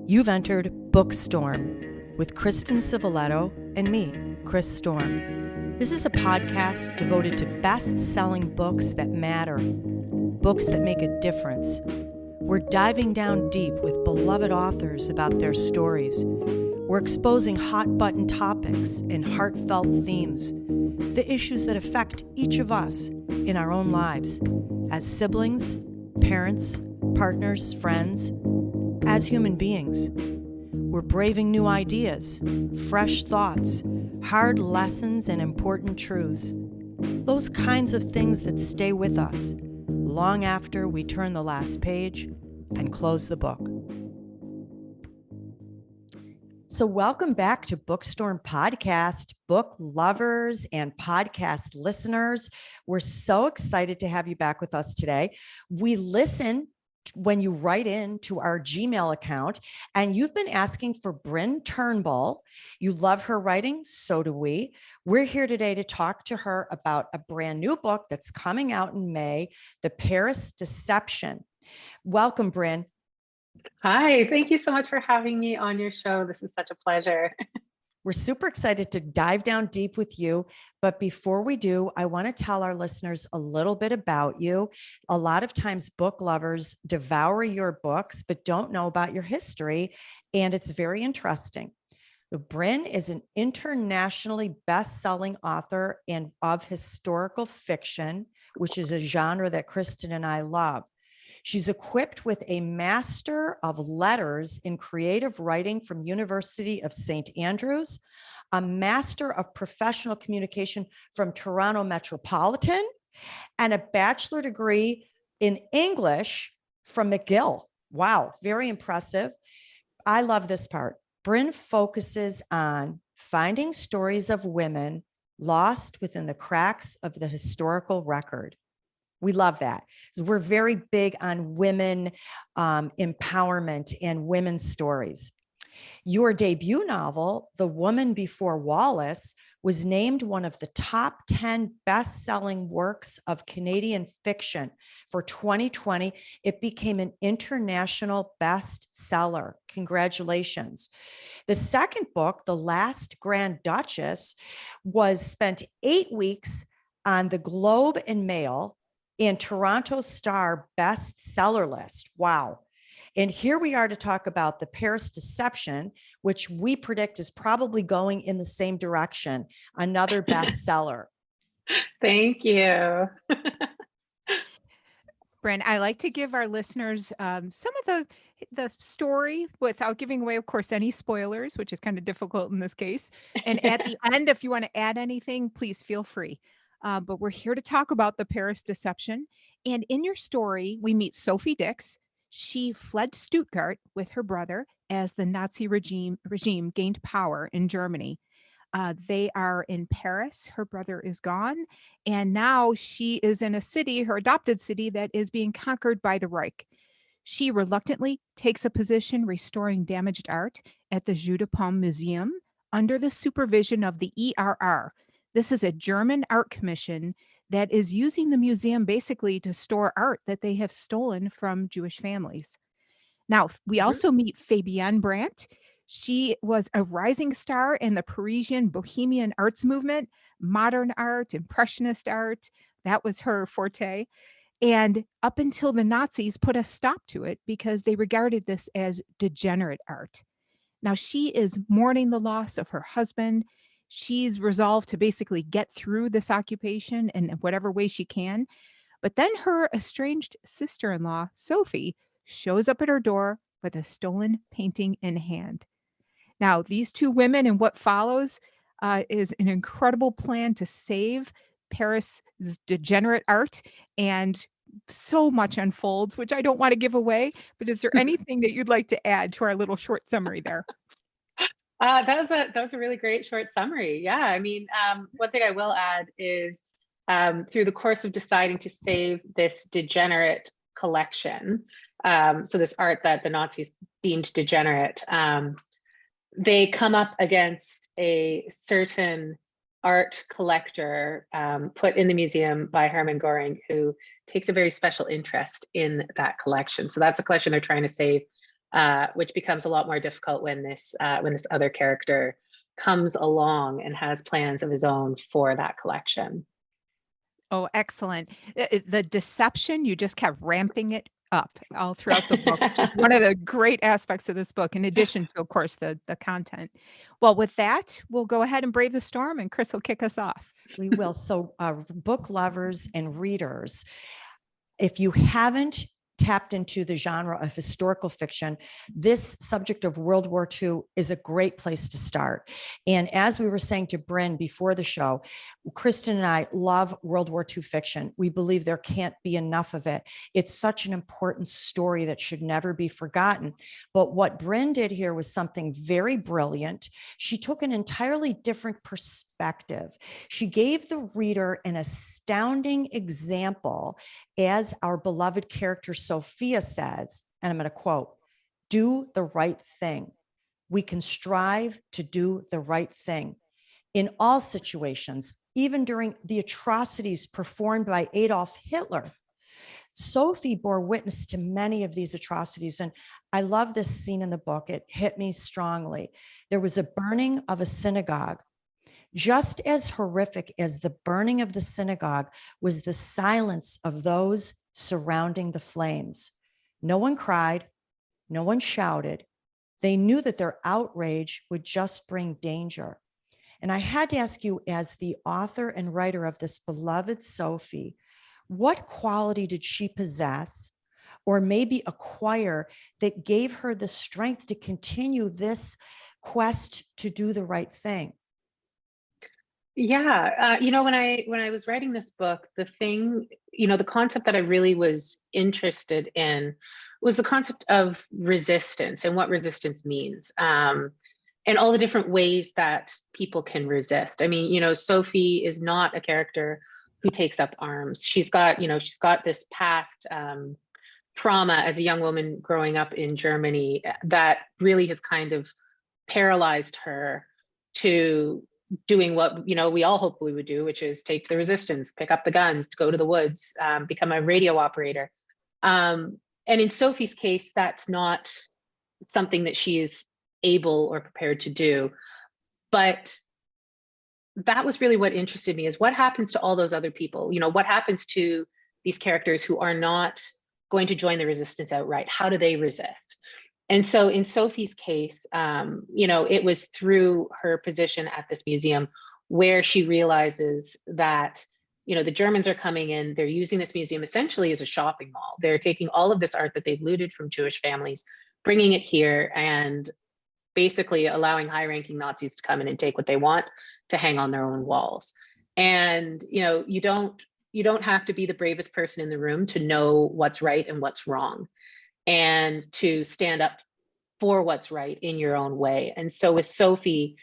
You've entered Bookstorm with Kristen Civiletto and me, Chris Storm. This is a podcast devoted to best-selling books that matter, books that make a difference. We're diving down deep with beloved authors about their stories. We're exposing hot-button topics and heartfelt themes, the issues that affect each of us in our own lives, as siblings, parents, partners, friends, as human beings. We're braving new ideas, fresh thoughts, hard lessons, and important truths. Those kinds of things that stay with us long after we turn the last page and close the book. So welcome back to Bookstorm Podcast, book lovers and podcast listeners. We're so excited to have you back with us today. We listen when you write in to our Gmail account, and you've been asking for Bryn Turnbull. You love her writing, so do we. We're here today to talk to her about a brand new book that's coming out in May, The Paris Deception. Welcome, Bryn. Hi, thank you so much for having me on your show. This is such a pleasure. We're super excited to dive down deep with you. But before we do, I want to tell our listeners a little bit about you. A lot of times book lovers devour your books, but don't know about your history. And it's very interesting. Bryn is an internationally best-selling author and of historical fiction, which is a genre that Kristen and I love. She's equipped with a Master of Letters in Creative Writing from University of St. Andrews, a Master of Professional Communication from Toronto Metropolitan, and a bachelor degree in English from McGill. Wow, very impressive. I love this part. Bryn focuses on finding stories of women lost within the cracks of the historical record. We love that. We're very big on women empowerment and women's stories. Your debut novel, The Woman Before Wallace, was named one of the top 10 best-selling works of Canadian fiction for 2020. It became an international bestseller. Congratulations. The second book, The Last Grand Duchess, was spent 8 weeks on the Globe and Mail and Toronto Star bestseller list. Wow. And here we are to talk about The Paris Deception, which we predict is probably going in the same direction. Another bestseller. Thank you. Bryn, I like to give our listeners some of the story without giving away, of course, any spoilers, which is kind of difficult in this case. And at the end, if you want to add anything, please feel free. But we're here to talk about The Paris Deception. And in your story, we meet Sophie Dix. She fled Stuttgart with her brother as the Nazi regime gained power in Germany. They are in Paris. Her brother is gone. And now she is in a city, her adopted city, that is being conquered by the Reich. She reluctantly takes a position restoring damaged art at the Jeu de Paume Museum under the supervision of the ERR. This is a German art commission that is using the museum basically to store art that they have stolen from Jewish families. Now, we also meet Fabienne Brandt. She was a rising star in the Parisian Bohemian arts movement, modern art, impressionist art. That was her forte. And up until the Nazis put a stop to it because they regarded this as degenerate art. Now, she is mourning the loss of her husband. She's resolved to basically get through this occupation in whatever way she can. But then her estranged sister-in-law, Sophie, shows up at her door with a stolen painting in hand. Now, these two women and what follows is an incredible plan to save Paris' degenerate art, and so much unfolds, which I don't want to give away. But is there anything that you'd like to add to our little short summary there? That was a really great short summary. Yeah, I mean, one thing I will add is through the course of deciding to save this degenerate collection, so this art that the Nazis deemed degenerate, they come up against a certain art collector put in the museum by Hermann Göring, who takes a very special interest in that collection. So that's a collection they're trying to save, which becomes a lot more difficult when this other character comes along and has plans of his own for that collection. Oh, excellent. The deception, you just kept ramping it up all throughout the book, which is one of the great aspects of this book, in addition to, of course, the content. Well, with that, we'll go ahead and brave the storm, and Chris will kick us off. We will. So, book lovers and readers, if you haven't tapped into the genre of historical fiction, this subject of World War II is a great place to start. And as we were saying to Bryn before the show, Kristen and I love World War II fiction. We believe there can't be enough of it. It's such an important story that should never be forgotten. But what Bryn did here was something very brilliant. She took an entirely different perspective. She gave the reader an astounding example, as our beloved character Sophia says, and I'm going to quote, "Do the right thing. We can strive to do the right thing in all situations, even during the atrocities performed by Adolf Hitler." Sophie bore witness to many of these atrocities. And I love this scene in the book. It hit me strongly. There was a burning of a synagogue. Just as horrific as the burning of the synagogue was the silence of those surrounding the flames. No one cried, no one shouted. They knew that their outrage would just bring danger. And I had to ask you, as the author and writer of this beloved Sophie, what quality did she possess, or maybe acquire, that gave her the strength to continue this quest to do the right thing? Yeah, when I was writing this book, the thing, the concept that I really was interested in was the concept of resistance and what resistance means, and all the different ways that people can resist. I mean, Sophie is not a character who takes up arms. She's got this past trauma as a young woman growing up in Germany that really has kind of paralyzed her to doing what we all hope we would do, which is take the resistance, pick up the guns, go to the woods, become a radio operator. And in Sophie's case, that's not something that she is able or prepared to do. But that was really what interested me, is what happens to all those other people? What happens to these characters who are not going to join the resistance outright? How do they resist? And so in Sophie's case, it was through her position at this museum where she realizes that, the Germans are coming in, they're using this museum essentially as a shopping mall. They're taking all of this art that they've looted from Jewish families, bringing it here, and basically allowing high-ranking Nazis to come in and take what they want to hang on their own walls. And, you don't have to be the bravest person in the room to know what's right and what's wrong, and to stand up for what's right in your own way. And so with Sophie,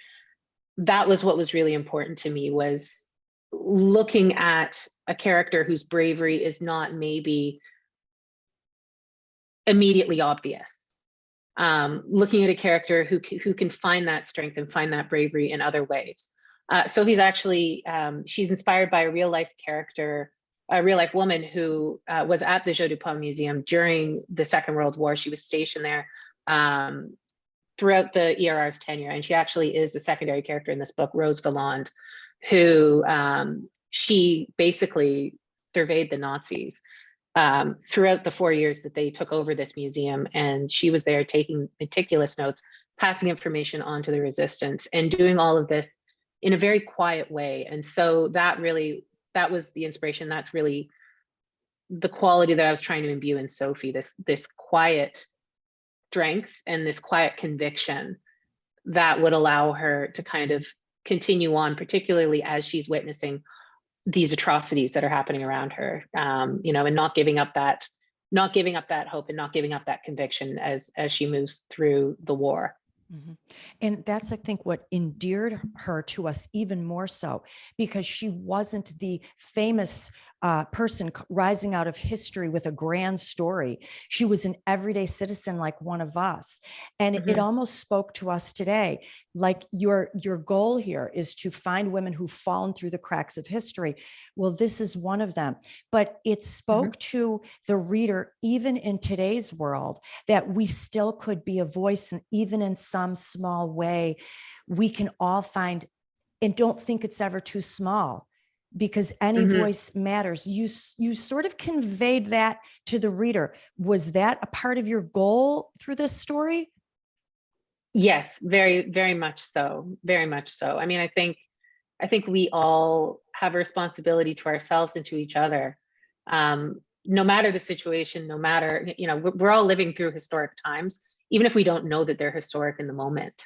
that was what was really important to me, was looking at a character whose bravery is not maybe immediately obvious. Looking at a character who can find that strength and find that bravery in other ways. Sophie's actually, she's inspired by a real life character, a real life woman who was at the Jeux du Paume Museum during the Second World War. She was stationed there throughout the ERR's tenure. And she actually is a secondary character in this book, Rose Valland, who she basically surveyed the Nazis throughout the 4 years that they took over this museum. And she was there taking meticulous notes, passing information on to the resistance, and doing all of this in a very quiet way. And so that was the inspiration. That's really the quality that I was trying to imbue in Sophie, this quiet strength and this quiet conviction that would allow her to kind of continue on, particularly as she's witnessing these atrocities that are happening around her, and not giving up that hope and not giving up that conviction as she moves through the war. Mm-hmm. And that's, I think, what endeared her to us even more so, because she wasn't the famous person rising out of history with a grand story. She was an everyday citizen like one of us. And it almost spoke to us today. Like your goal here is to find women who've fallen through the cracks of history. Well, this is one of them. But it spoke to the reader, even in today's world, that we still could be a voice, and even in some small way, we can all find, and don't think it's ever too small, because any voice matters. You sort of conveyed that to the reader. Was that a part of your goal through this story? Yes, very, very much so. Very much so. I mean, I think we all have a responsibility to ourselves and to each other. No matter the situation, no matter, we're all living through historic times, even if we don't know that they're historic in the moment.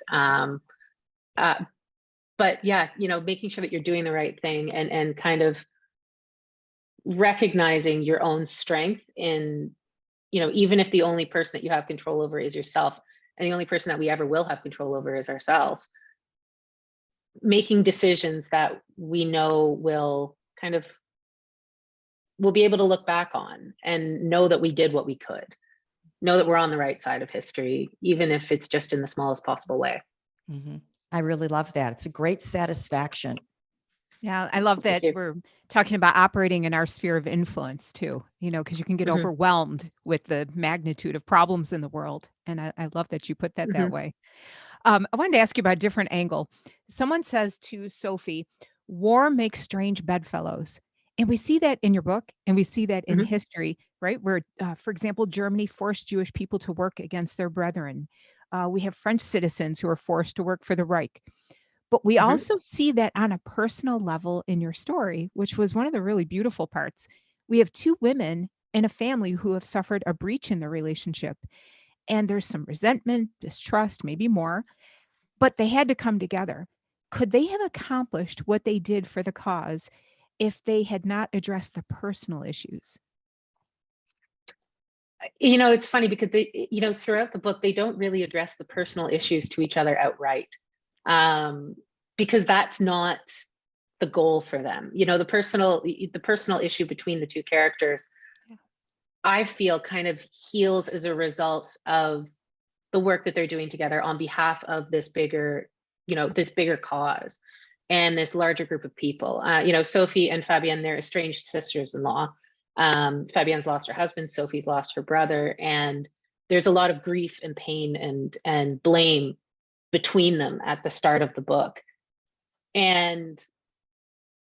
But yeah, making sure that you're doing the right thing, and kind of recognizing your own strength in, even if the only person that you have control over is yourself, and the only person that we ever will have control over is ourselves, making decisions that we know we'll be able to look back on and know that we did what we could, know that we're on the right side of history, even if it's just in the smallest possible way. I really love that. It's a great satisfaction. Yeah, I love that we're talking about operating in our sphere of influence too, because you can get overwhelmed with the magnitude of problems in the world. And I love that you put that that way. I wanted to ask you about a different angle. Someone says to Sophie, war makes strange bedfellows. And we see that in your book, and we see that in history, right? Where, for example, Germany forced Jewish people to work against their brethren. We have French citizens who are forced to work for the Reich. But we also see that on a personal level in your story, which was one of the really beautiful parts. We have two women in a family who have suffered a breach in their relationship. And there's some resentment, distrust, maybe more, but they had to come together. Could they have accomplished what they did for the cause if they had not addressed the personal issues? It's funny because they, throughout the book, they don't really address the personal issues to each other outright. Because that's not the goal for them. The personal issue between the two characters, I feel, kind of heals as a result of the work that they're doing together on behalf of this bigger cause and this larger group of people. Sophie and Fabienne, they're estranged sisters-in-law. Fabienne's lost her husband, Sophie's lost her brother, and there's a lot of grief and pain and blame between them at the start of the book. And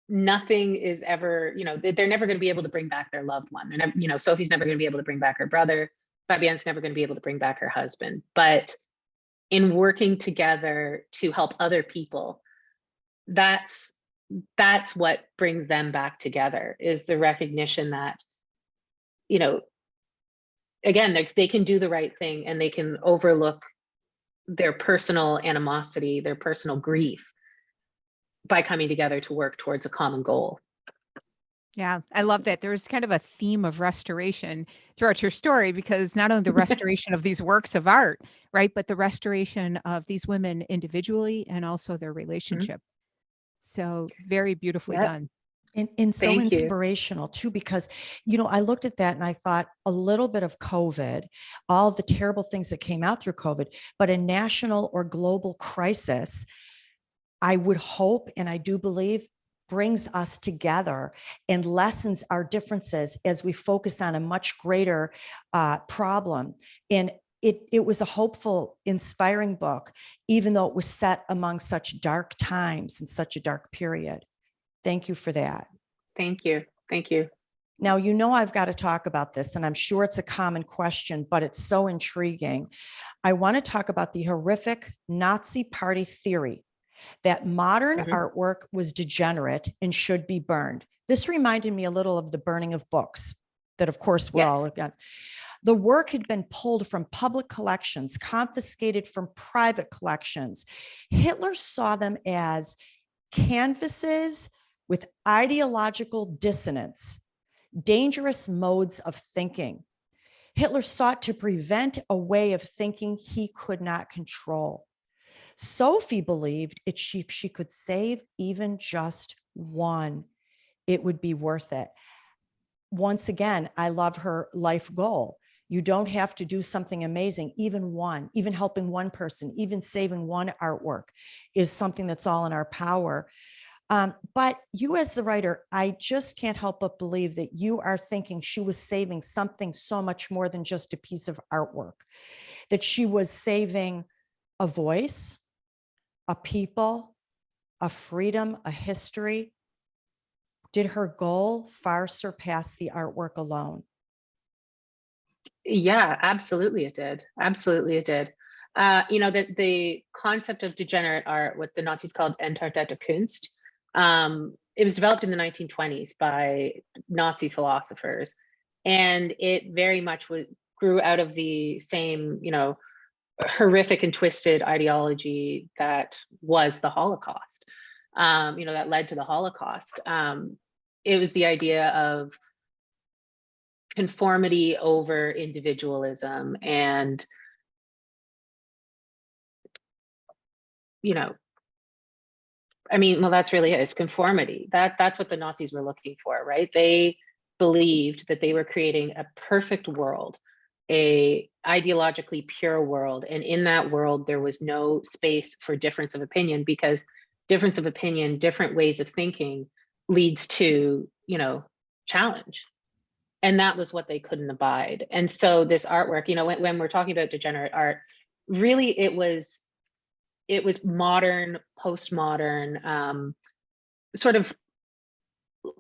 nothing is ever, they're never going to be able to bring back their loved one. And, Sophie's never going to be able to bring back her brother. Fabienne's never going to be able to bring back her husband. But in working together to help other people, that's what brings them back together, is the recognition that, again, they can do the right thing, and they can overlook their personal animosity, their personal grief, by coming together to work towards a common goal. Yeah, I love that. There's kind of a theme of restoration throughout your story, because not only the restoration of these works of art, right, but the restoration of these women individually and also their relationship. So very beautifully done. And so inspirational too, because, I looked at that and I thought a little bit of COVID, all the terrible things that came out through COVID, but a national or global crisis, I would hope, and I do believe, brings us together and lessens our differences as we focus on a much greater problem. And it was a hopeful, inspiring book, even though it was set among such dark times and such a dark period. Thank you for that. Thank you. Thank you. Now, I've got to talk about this, and I'm sure it's a common question, but it's so intriguing. I want to talk about the horrific Nazi party theory that modern artwork was degenerate and should be burned. This reminded me a little of the burning of books that, of course, we're all against. The work had been pulled from public collections, confiscated from private collections. Hitler saw them as canvases with ideological dissonance, dangerous modes of thinking. Hitler sought to prevent a way of thinking he could not control. Sophie believed if she could save even just one, it would be worth it. once again, I love her life goal. You don't have to do something amazing. Even helping one person, even saving one artwork is something that's all in our power. But you as the writer, I just can't help but believe that you are thinking she was saving something so much more than just a piece of artwork, that she was saving a voice, a people, a freedom, a history. Did her goal far surpass the artwork alone? Yeah, absolutely it did. Absolutely it did. The concept of degenerate art, what the Nazis called Entartete Kunst, it was developed in the 1920s by Nazi philosophers, and it very much grew out of the same, horrific and twisted ideology that was the Holocaust, that led to the Holocaust. It was the idea of conformity over individualism, and that's really it. It's conformity. That's what the Nazis were looking for, right? They believed that they were creating a perfect world, a ideologically pure world, and in that world there was no space for difference of opinion, because difference of opinion, different ways of thinking, leads to challenge. And that was what they couldn't abide. And so this artwork, when we're talking about degenerate art, really it was modern, postmodern, sort of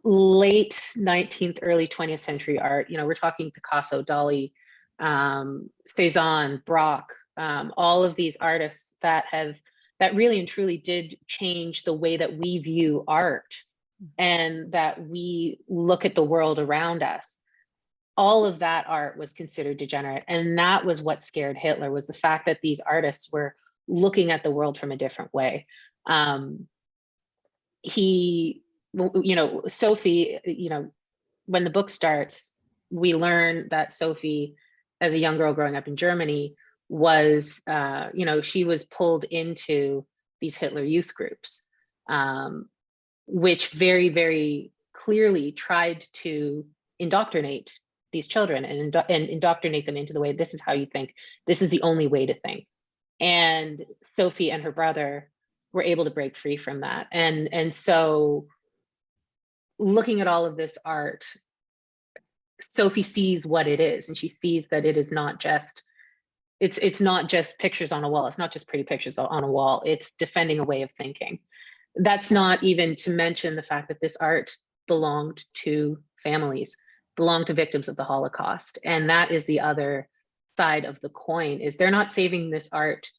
late 19th, early 20th century art. We're talking Picasso, Dali, Cezanne, Braque, all of these artists that really and truly did change the way that we view art and that we look at the world around us. All of that art was considered degenerate. And that was what scared Hitler, was the fact that these artists were looking at the world from a different way. Sophie, when the book starts, we learn that Sophie, as a young girl growing up in Germany, was, she was pulled into these Hitler youth groups, which very, very clearly tried to indoctrinate these children and indoctrinate them into the way, this is how you think, this is the only way to think. And Sophie and her brother were able to break free from that. And so looking at all of this art, Sophie sees what it is, and she sees that it is not just, it's not just pictures on a wall. It's not just pretty pictures on a wall. It's defending a way of thinking. That's not even to mention the fact that this art belonged to families, belonged to victims of the Holocaust. And that is the other side of the coin, is they're not saving this art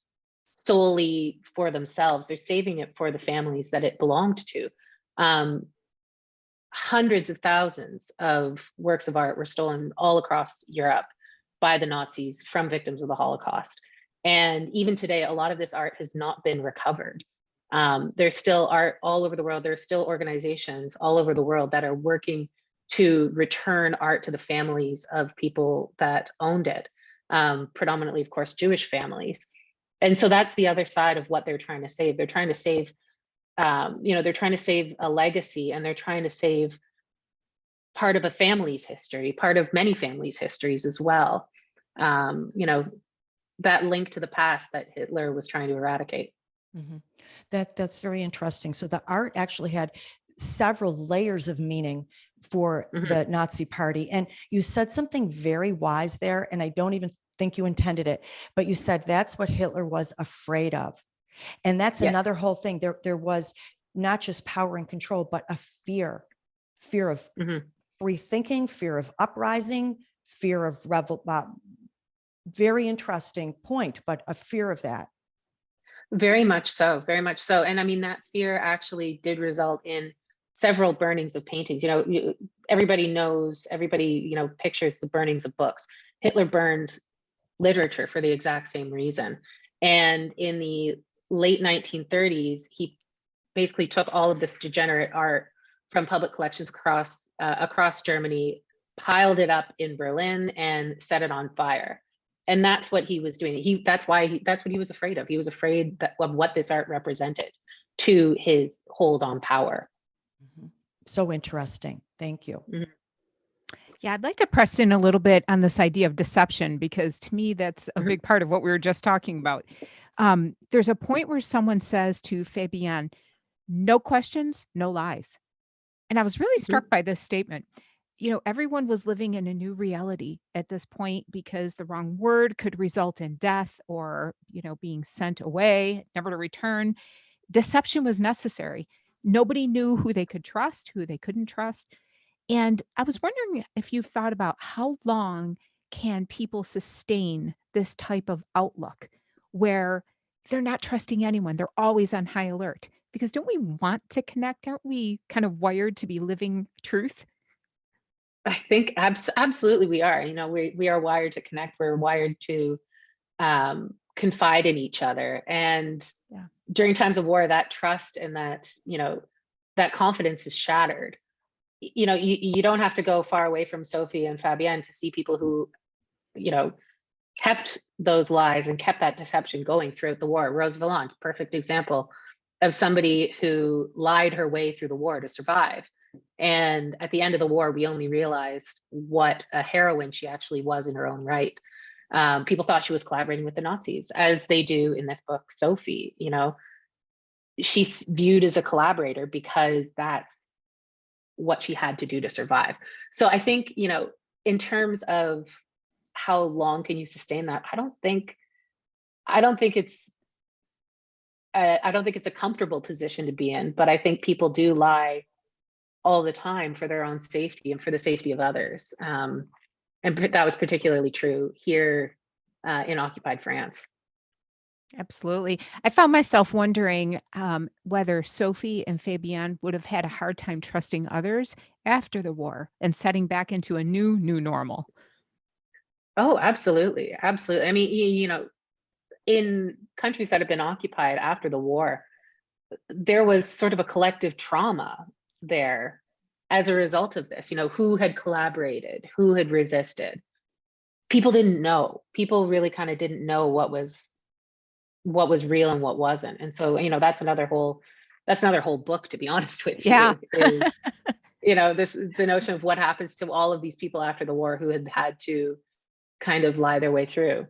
solely for themselves. They're saving it for the families that it belonged to. Hundreds of thousands of works of art were stolen all across Europe by the Nazis from victims of the Holocaust. And even today, a lot of this art has not been recovered. There's still art all over the world. There are still organizations all over the world that are working to return art to the families of people that owned it, predominantly, of course, Jewish families. And so that's the other side of what they're trying to save. They're trying to save, they're trying to save a legacy, and they're trying to save part of a family's history, part of many families' histories as well. That link to the past that Hitler was trying to eradicate. Mm-hmm. That's very interesting. So the art actually had several layers of meaning for the Nazi Party. And you said something very wise there, and I don't even think you intended it, but you said that's what Hitler was afraid of. And that's another whole thing. There was not just power and control, but a fear of free thinking, fear of uprising, fear of very interesting point, but a fear of that. Very much so, very much so. And I mean, that fear actually did result in several burnings of paintings. Everybody pictures the burnings of books. Hitler burned literature for the exact same reason. And in the late 1930s, he basically took all of this degenerate art from public collections across Germany, piled it up in Berlin, and set it on fire. And that's what he was doing. That's what he was afraid of. He was afraid of what this art represented to his hold on power. So interesting. Thank you. Yeah, I'd like to press in a little bit on this idea of deception, because to me, that's a Mhm. big part of what we were just talking about. There's a point where someone says to Fabienne, no questions, no lies. And I was really Mhm. struck by this statement. Everyone was living in a new reality at this point because the wrong word could result in death or, being sent away, never to return. Deception was necessary. Nobody knew who they could trust, who they couldn't trust. And I was wondering if you've thought about how long can people sustain this type of outlook where they're not trusting anyone, they're always on high alert. Because don't we want to connect? Aren't we kind of wired to be living truth? I think absolutely we are. We are wired to connect. We're wired to confide in each other. And Yeah. during times of war, that trust and that confidence is shattered. You don't have to go far away from Sophie and Fabienne to see people who, you know, kept those lies and kept that deception going throughout the war. Rose Valland, perfect example of somebody who lied her way through the war to survive. And at the end of the war, we only realized what a heroine she actually was in her own right. People thought she was collaborating with the Nazis, as they do in this book, Sophie. She's viewed as a collaborator because that's what she had to do to survive. So I think, in terms of how long can you sustain that, I don't think it's I don't think it's a comfortable position to be in, but I think people do lie all the time for their own safety and for the safety of others. And that was particularly true here in occupied France. Absolutely. I found myself wondering whether Sophie and Fabienne would have had a hard time trusting others after the war and setting back into a new normal. Oh, absolutely. Absolutely. I mean, in countries that have been occupied after the war, there was sort of a collective trauma there as a result of this. Who had collaborated, who had resisted. People didn't know. People really kind of didn't know what was real and what wasn't. And so, that's another whole book, to be honest with Yeah. you, is the notion of what happens to all of these people after the war who had to kind of lie their way through.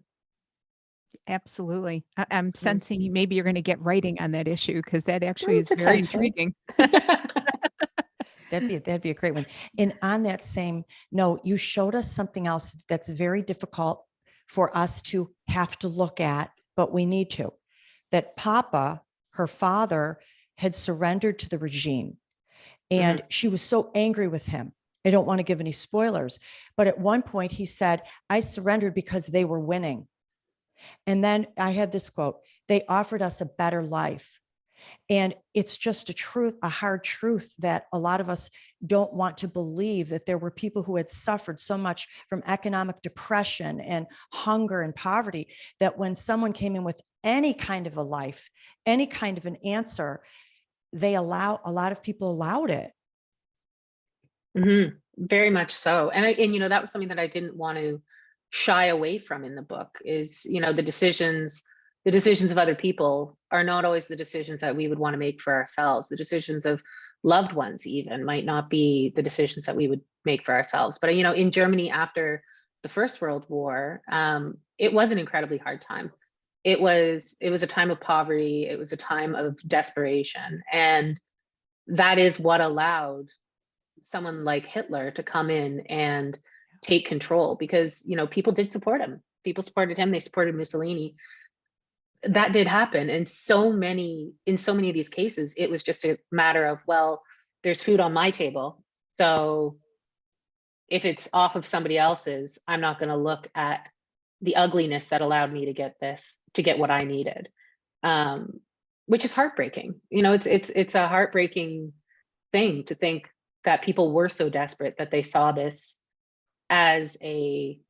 Absolutely. I'm Mm. sensing maybe you're going to get writing on that issue because that actually is very Potentially. intriguing. That'd be a great one. And on that same note, you showed us something else that's very difficult for us to have to look at, but we need to. That Papa, her father, had surrendered to the regime. And Mhm. she was so angry with him. I don't want to give any spoilers, but at one point he said, I surrendered because they were winning. And then I had this quote, they offered us a better life. And it's just a truth, a hard truth that a lot of us don't want to believe, that there were people who had suffered so much from economic depression and hunger and poverty, that when someone came in with any kind of a life, any kind of an answer, a lot of people allowed it. Mhm. Very much so. And that was something that I didn't want to shy away from in the book is, the decisions of other people are not always the decisions that we would want to make for ourselves. The decisions of loved ones even might not be the decisions that we would make for ourselves. But in Germany after the First World War, it was an incredibly hard time. It was a time of poverty. It was a time of desperation, and that is what allowed someone like Hitler to come in and take control, because people did support him. People supported him. They supported Mussolini. That did happen, and in so many of these cases, it was just a matter of, well, there's food on my table, so if it's off of somebody else's, I'm not going to look at the ugliness that allowed me to get what I needed, um, which is heartbreaking. It's a heartbreaking thing to think that people were so desperate that they saw this as they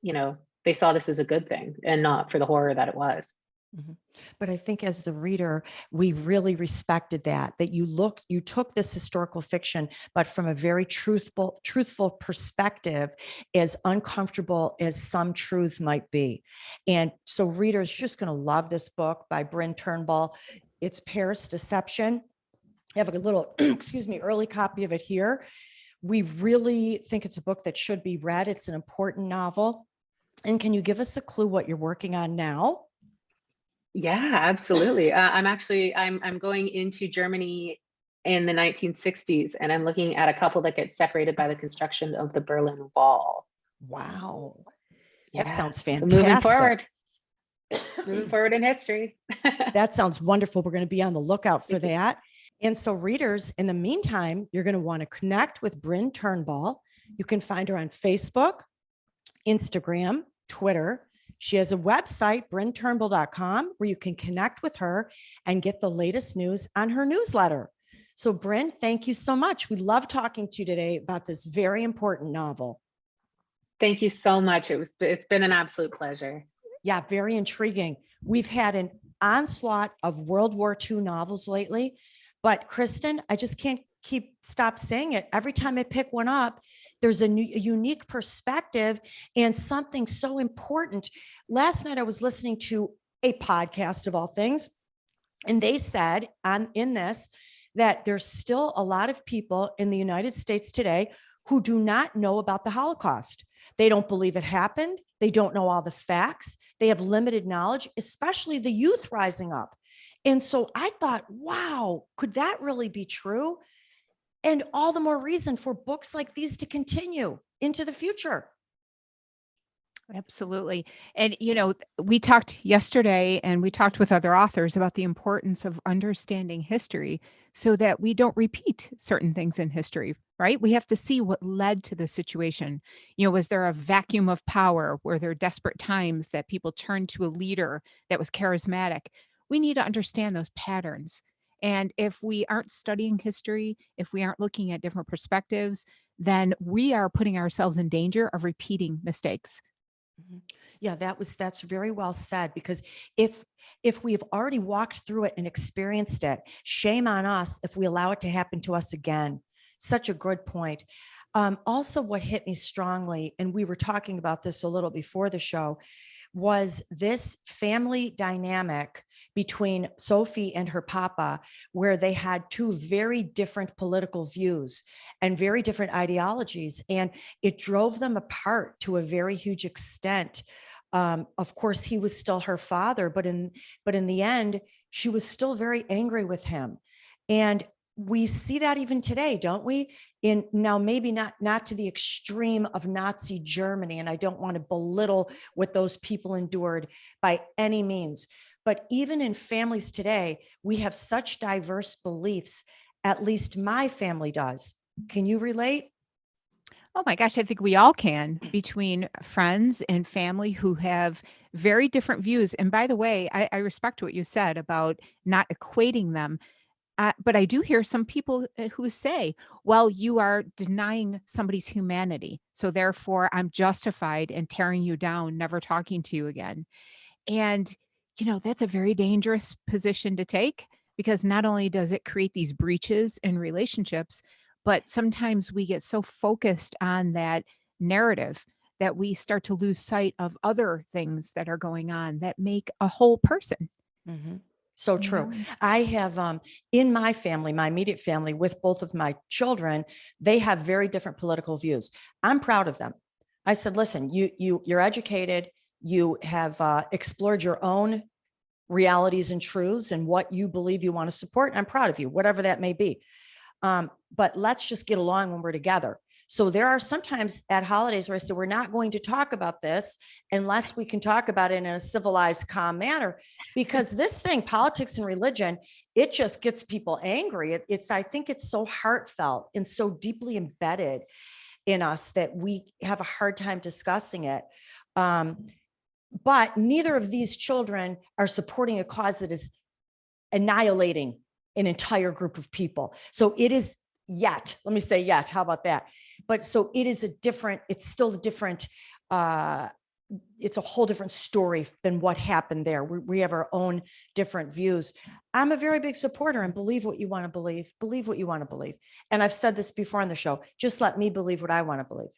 saw this as a good thing and not for the horror that it was. Mhm. But I think as the reader, we really respected that you took this historical fiction, but from a very truthful perspective, as uncomfortable as some truths might be. And so readers are just going to love this book by Bryn Turnbull. It's Paris Deception. I have a little, excuse me, early copy of it here. We really think it's a book that should be read. It's an important novel. And can you give us a clue what you're working on now? Yeah, absolutely. I'm going into Germany in the 1960s, and I'm looking at a couple that gets separated by the construction of the Berlin Wall. Wow. That Yeah. sounds So fantastic. moving forward in history. That sounds wonderful. We're going to be on the lookout for that. And so readers, in the meantime, you're going to want to connect with Bryn Turnbull. You can find her on Facebook, Instagram, Twitter. She has a website, brynturnbull.com, where you can connect with her and get the latest news on her newsletter. So Bryn, thank you so much. We love talking to you today about this very important novel. Thank you so much. It's been an absolute pleasure. Yeah, very intriguing. We've had an onslaught of World War II novels lately, but Kristen, I just can't stop saying it. Every time I pick one up, there's a unique perspective and something so important. Last night I was listening to a podcast of all things, and they said in this that there's still a lot of people in the United States today who do not know about the Holocaust. They don't believe it happened. They don't know all the facts. They have limited knowledge, especially the youth rising up. And so I thought, wow, could that really be true? And all the more reason for books like these to continue into the future. Absolutely. And, we talked yesterday and we talked with other authors about the importance of understanding history so that we don't repeat certain things in history, right? We have to see what led to the situation. Was there a vacuum of power? Were there desperate times that people turned to a leader that was charismatic? We need to understand those patterns. And if we aren't studying history, if we aren't looking at different perspectives, then we are putting ourselves in danger of repeating mistakes. Yeah, that's very well said, because if we've already walked through it and experienced it, shame on us if we allow it to happen to us again. Such a good point. Also, what hit me strongly, and we were talking about this a little before the show, was this family dynamic between Sophie and her papa, where they had two very different political views and very different ideologies. And it drove them apart to a very huge extent. Of course, he was still her father, but in the end, she was still very angry with him. And we see that even today, don't we? In now, maybe not to the extreme of Nazi Germany, and I don't want to belittle what those people endured by any means. But even in families today, we have such diverse beliefs. At least my family does. Can you relate? Oh my gosh, I think we all can, between friends and family who have very different views. And by the way, I respect what you said about not equating them. But I do hear some people who say, well, you are denying somebody's humanity. So therefore, I'm justified in tearing you down, never talking to you again. And, that's a very dangerous position to take, because not only does it create these breaches in relationships, but sometimes we get so focused on that narrative that we start to lose sight of other things that are going on that make a whole person. Mm-hmm. So true. Yeah. I have in my family, my immediate family, with both of my children, they have very different political views. I'm proud of them. I said, listen, you're educated, you have explored your own realities and truths and what you believe you want to support. And I'm proud of you, whatever that may be. But let's just get along when we're together. So there are sometimes at holidays where I say, we're not going to talk about this unless we can talk about it in a civilized, calm manner, because this thing, politics and religion, it just gets people angry. I think it's so heartfelt and so deeply embedded in us that we have a hard time discussing it. But neither of these children are supporting a cause that is annihilating an entire group of people. So it is yet, let me say yet, how about that? But so it is it's still a different, it's a whole different story than what happened there. We have our own different views. I'm a very big supporter, and believe what you want to believe what you want to believe. And I've said this before on the show, just let me believe what I want to believe.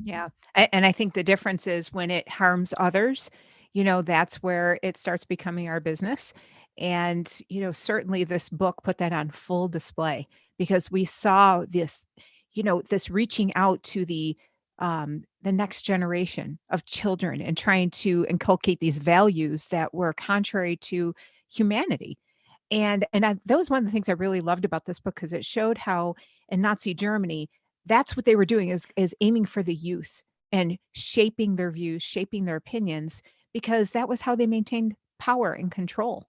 Yeah. And I think the difference is when it harms others, that's where it starts becoming our business. And, certainly this book put that on full display because we saw this, this reaching out to the next generation of children and trying to inculcate these values that were contrary to humanity. That was one of the things I really loved about this book because it showed how in Nazi Germany, that's what they were doing is aiming for the youth and shaping their views, shaping their opinions, because that was how they maintained power and control.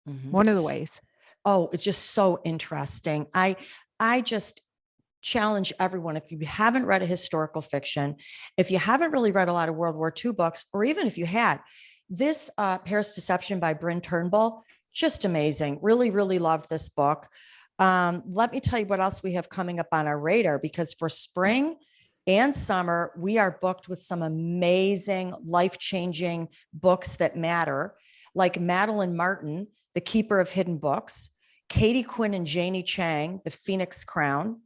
Mhm. One of the ways. Oh, it's just so interesting. I just challenge everyone, if you haven't read a historical fiction, if you haven't really read a lot of World War II books, or even if you had, this Paris Deception by Bryn Turnbull, just amazing. Really, really loved this book. Let me tell you what else we have coming up on our radar, because for spring and summer, we are booked with some amazing, life-changing books that matter, like Madeline Martin, The Keeper of Hidden Books, Katie Quinn and Janie Chang, The Phoenix Crown,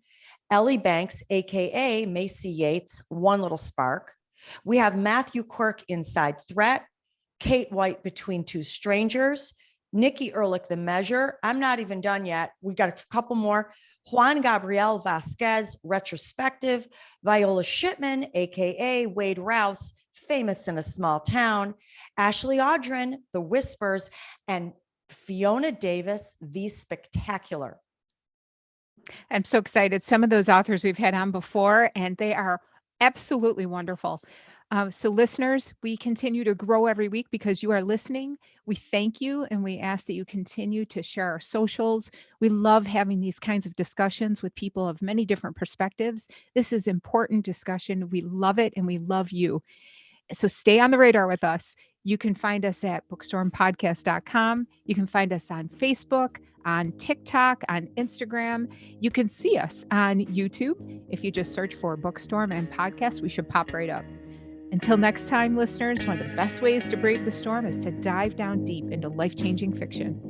Ellie Banks, AKA Macy Yates, One Little Spark. We have Matthew Quirk, Inside Threat, Kate White, Between Two Strangers, Nikki Ehrlich, The Measure. I'm not even done yet. We got a couple more. Juan Gabriel Vasquez, Retrospective, Viola Shipman, AKA Wade Rouse, Famous in a Small Town, Ashley Audrin, The Whispers, and Fiona Davis, The Spectacular. I'm so excited. Some of those authors we've had on before, and they are absolutely wonderful. So listeners, we continue to grow every week because you are listening. We thank you, and we ask that you continue to share our socials. We love having these kinds of discussions with people of many different perspectives. This is important discussion. We love it, and we love you. So stay on the radar with us. You can find us at bookstormpodcast.com. You can find us on Facebook, on TikTok, on Instagram. You can see us on YouTube. If you just search for Bookstorm and Podcast, we should pop right up. Until next time, listeners, one of the best ways to brave the storm is to dive down deep into life-changing fiction.